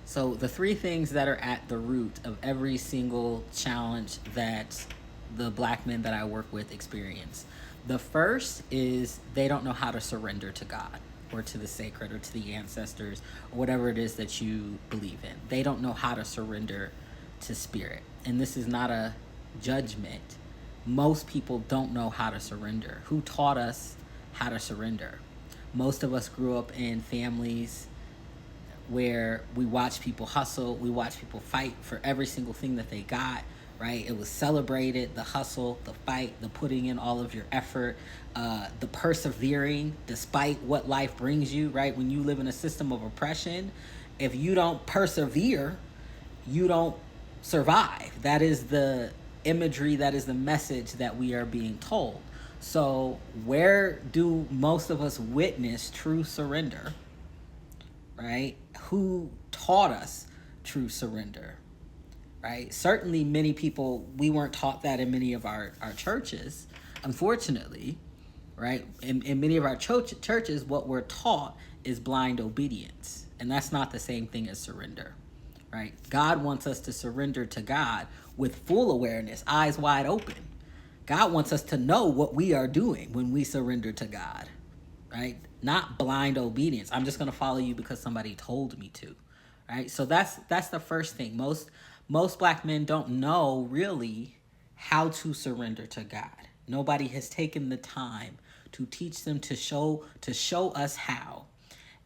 So the three things that are at the root of every single challenge that the black men that I work with experience. The first is they don't know how to surrender to God or to the sacred or to the ancestors or whatever it is that you believe in. They don't know how to surrender to spirit. And this is not a judgment. Most people don't know how to surrender. Who taught us how to surrender? Most of us grew up in families where we watch people hustle, we watch people fight for every single thing that they got, right? It was celebrated, the hustle, the fight, the putting in all of your effort, the persevering despite what life brings you, right? When you live in a system of oppression, if you don't persevere, you don't survive. That is the imagery, that is the message that we are being told. So, where do most of us witness true surrender? Right? Who taught us true surrender? Right? Certainly, many people, we weren't taught that in many of our churches, unfortunately, right? In many of our churches, what we're taught is blind obedience. And that's not the same thing as surrender, right? God wants us to surrender to God with full awareness, eyes wide open. God wants us to know what we are doing when we surrender to God, right? Not blind obedience. I'm just going to follow you because somebody told me to, right? So that's the first thing. Most black men don't know really how to surrender to God. Nobody has taken the time to teach them to show us how.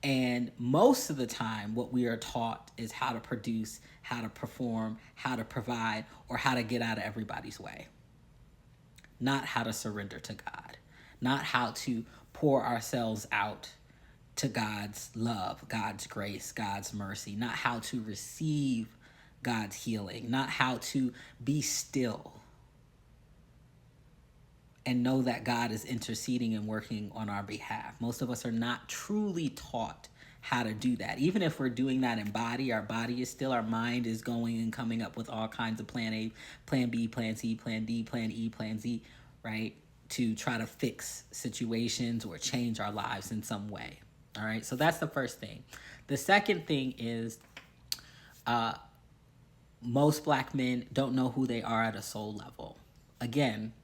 And most of the time, what we are taught is how to produce, how to perform, how to provide, or how to get out of everybody's way. Not how to surrender to God, not how to pour ourselves out to God's love, God's grace, God's mercy, not how to receive God's healing, not how to be still and know that God is interceding and working on our behalf. Most of us are not truly taught how to do that. Even if we're doing that in body, our body is still, our mind is going and coming up with all kinds of plan A, plan B, plan C, plan D, plan E, plan Z, right? To try to fix situations or change our lives in some way. All right, so that's the first thing. The second thing is most black men don't know who they are at a soul level. Again,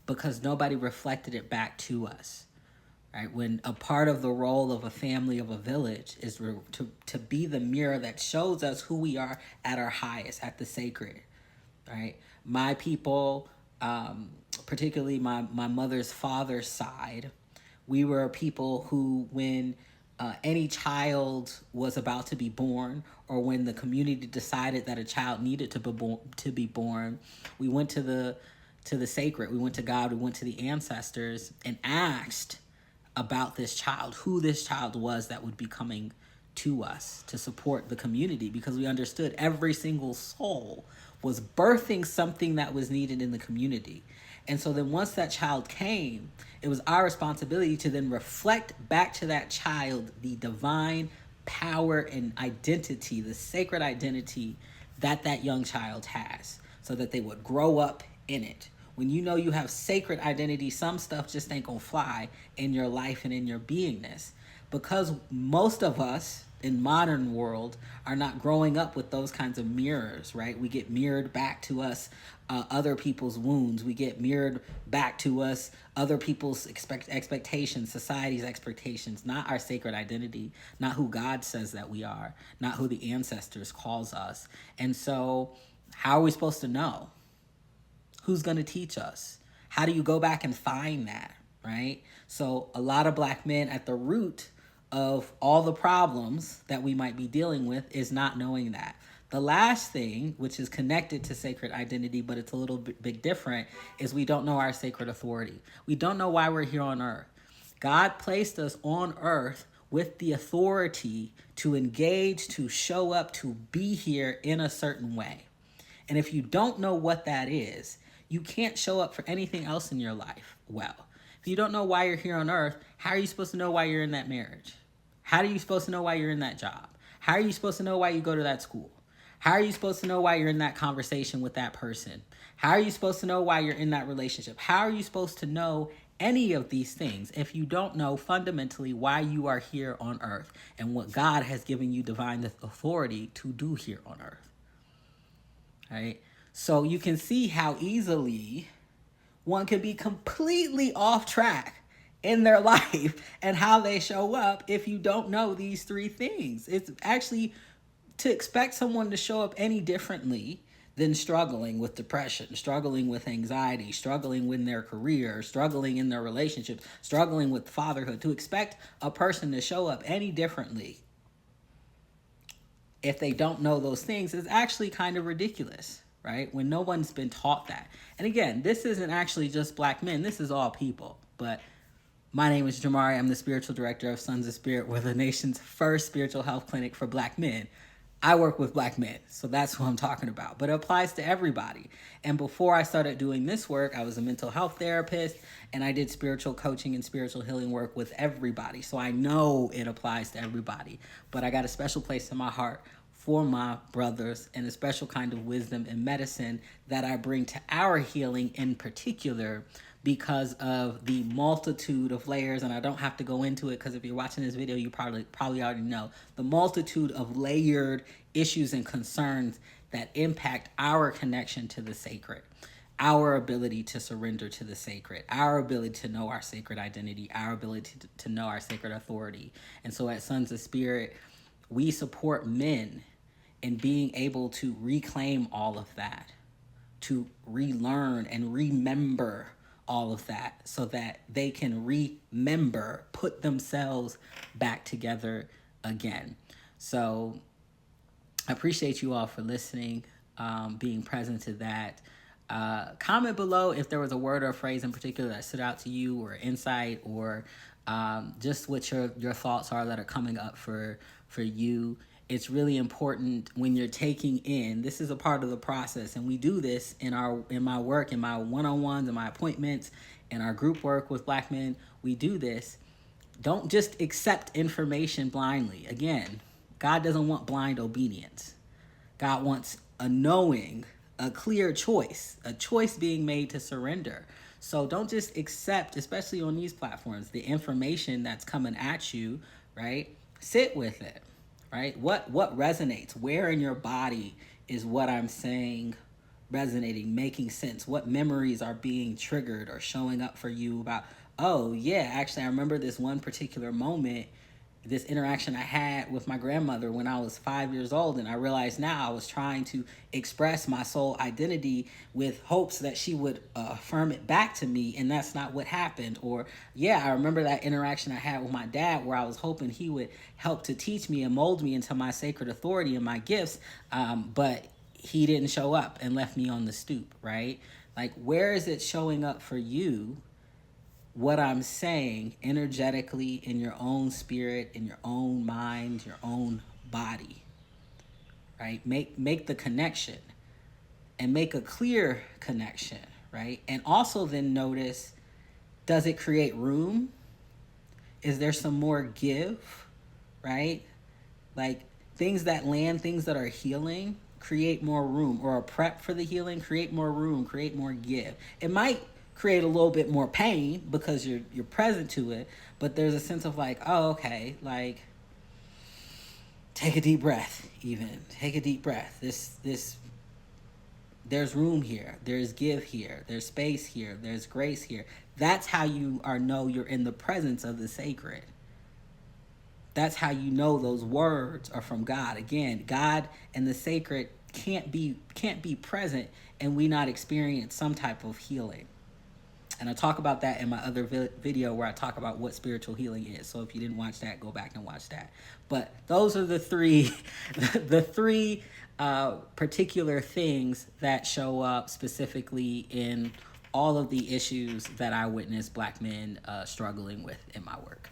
because nobody reflected it back to us, right? When a part of the role of a family, of a village, is to be the mirror that shows us who we are at our highest, at the sacred, right? My people, particularly my mother's father's side, we were people who, when any child was about to be born, or when the community decided that a child needed to be born, we went to the sacred, we went to God, we went to the ancestors and asked about this child, who this child was that would be coming to us to support the community, because we understood every single soul was birthing something that was needed in the community. And so then once that child came, it was our responsibility to then reflect back to that child the divine power and identity, the sacred identity that that young child has, so that they would grow up in it. When you know you have sacred identity, some stuff just ain't gonna fly in your life and in your beingness. Because most of us in modern world are not growing up with those kinds of mirrors, right? We get mirrored back to us other people's wounds. We get mirrored back to us other people's expectations, society's expectations, not our sacred identity, not who God says that we are, not who the ancestors calls us. And so how are we supposed to know? Who's going to teach us? How do you go back and find that, right? So a lot of black men, at the root of all the problems that we might be dealing with, is not knowing that. The last thing, which is connected to sacred identity, but it's a little bit different, is we don't know our sacred authority. We don't know why we're here on earth. God placed us on earth with the authority to engage, to show up, to be here in a certain way. And if you don't know what that is, you can't show up for anything else in your life well. If you don't know why you're here on earth, how are you supposed to know why you're in that marriage? How are you supposed to know why you're in that job? How are you supposed to know why you go to that school? How are you supposed to know why you're in that conversation with that person? How are you supposed to know why you're in that relationship? How are you supposed to know any of these things if you don't know fundamentally why you are here on earth and what God has given you divine authority to do here on earth. Right? So you can see how easily one can be completely off track in their life and how they show up if you don't know these three things. It's actually to expect someone to show up any differently than struggling with depression, struggling with anxiety, struggling with their career, struggling in their relationships, struggling with fatherhood. To expect a person to show up any differently if they don't know those things is actually kind of ridiculous, right? When no one's been taught that. And again, this isn't actually just Black men. This is all people. But my name is Jamari. I'm the spiritual director of Sons of Spirit. We're the nation's first spiritual health clinic for Black men. I work with Black men, so that's who I'm talking about. But it applies to everybody. And before I started doing this work, I was a mental health therapist, and I did spiritual coaching and spiritual healing work with everybody. So I know it applies to everybody. But I got a special place in my heart for my brothers and a special kind of wisdom and medicine that I bring to our healing in particular because of the multitude of layers. And I don't have to go into it because if you're watching this video, you probably already know the multitude of layered issues and concerns that impact our connection to the sacred, our ability to surrender to the sacred, our ability to know our sacred identity, our ability to know our sacred authority. And so at Sons of Spirit, we support men in being able to reclaim all of that, to relearn and remember all of that so that they can remember, put themselves back together again. So I appreciate you all for listening, being present to that. Comment below if there was a word or a phrase in particular that stood out to you, or insight, or just what your thoughts are that are coming up for you. It's really important when you're taking in, this is a part of the process, and we do this in my work, in my one-on-ones, in my appointments, in our group work with Black men. We do this. Don't just accept information blindly. Again, God doesn't want blind obedience. God wants a knowing, a clear choice, a choice being made to surrender. So don't just accept, especially on these platforms, the information that's coming at you, right? Sit with it. Right? What resonates? Where in your body is what I'm saying resonating, making sense? What memories are being triggered or showing up for you about, oh yeah, actually I remember this one particular moment, this interaction I had with my grandmother when I was 5 years old, and I realized now I was trying to express my soul identity with hopes that she would affirm it back to me, and that's not what happened. Or yeah, I remember that interaction I had with my dad where I was hoping he would help to teach me and mold me into my sacred authority and my gifts, but he didn't show up and left me on the stoop, right? Like, where is it showing up for you? What I'm saying energetically in your own spirit, in your own mind, your own body, right? Make the connection and make a clear connection, right? And also then notice, does it create room? Is there some more give, right? Like things that land, things that are healing, create more room, or a prep for the healing, create more room, create more give. It might create a little bit more pain because you're present to it, but there's a sense of like, oh, okay, like take a deep breath, even take a deep breath. This there's room here, there's give here, there's space here, there's grace here. That's how you know you're in the presence of the sacred. That's how you know those words are from God. Again, God and the sacred can't be present and we not experience some type of healing. And I talk about that in my other video where I talk about what spiritual healing is. So if you didn't watch that, go back and watch that. But those are the three particular things that show up specifically in all of the issues that I witness Black men struggling with in my work.